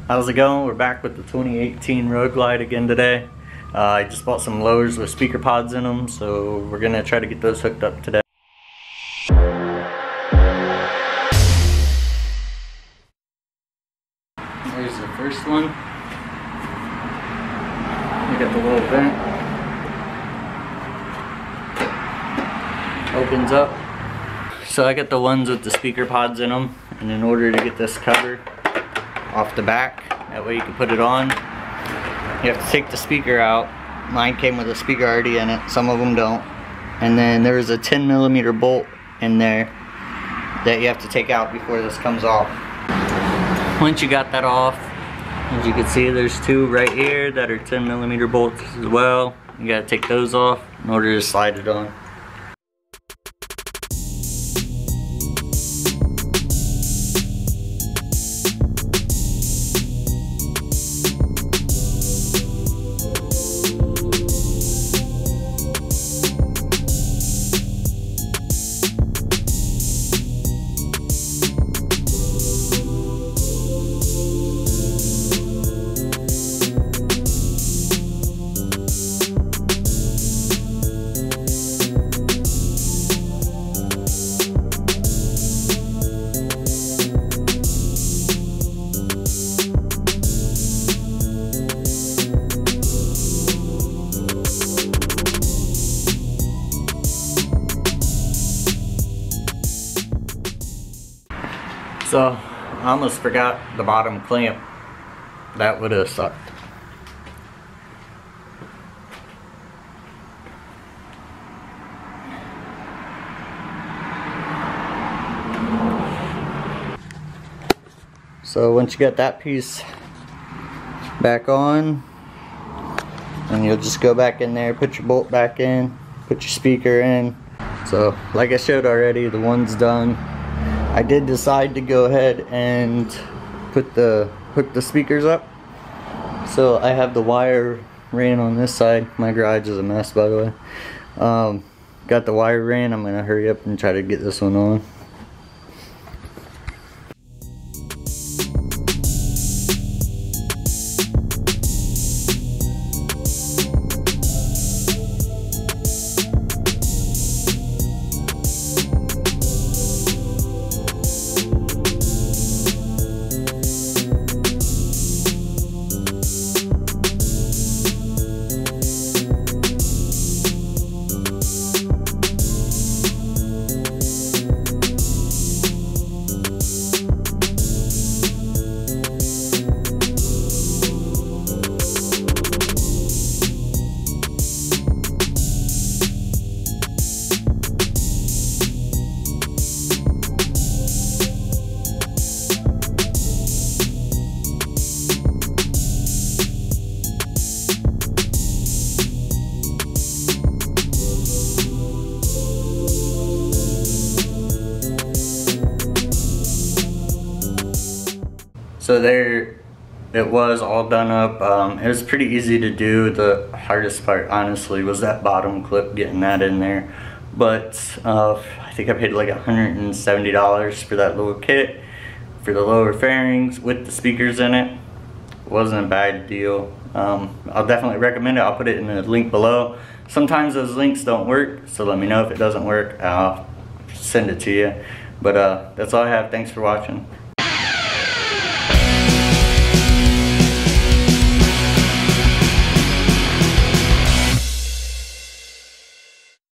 How's it going? We're back with the 2018 Road Glide again today. I just bought some lowers with speaker pods in them, so we're gonna try to get those hooked up today. There's the first one. We got the little vent. Opens up. So I got the ones with the speaker pods in them, and in order to get this cover off the back, that way you can put it on, you have to take the speaker out. Mine came with a speaker already in it, some of them don't. And then there's a 10mm bolt in there that you have to take out before this comes off. Once you got that off, as you can see, there's two right here that are 10mm bolts as well. You gotta take those off in order to slide it on. So, I almost forgot the bottom clamp. That would have sucked. So once you get that piece back on, and you'll just go back in there, put your bolt back in, put your speaker in. So like I showed already, the one's done. I did decide to go ahead and hook the speakers up. So I have the wire ran on this side. My garage is a mess, by the way. Got the wire ran. I'm gonna hurry up and try to get this one on. So there it was, all done up. It was pretty easy to do. The hardest part, honestly, was that bottom clip, getting that in there. But I think I paid like $170 for that little kit for the lower fairings with the speakers in it. Wasn't a bad deal. I'll definitely recommend it. I'll put it in the link below. Sometimes those links don't work, so let me know if it doesn't work. I'll send it to you. But that's all I have. Thanks for watching.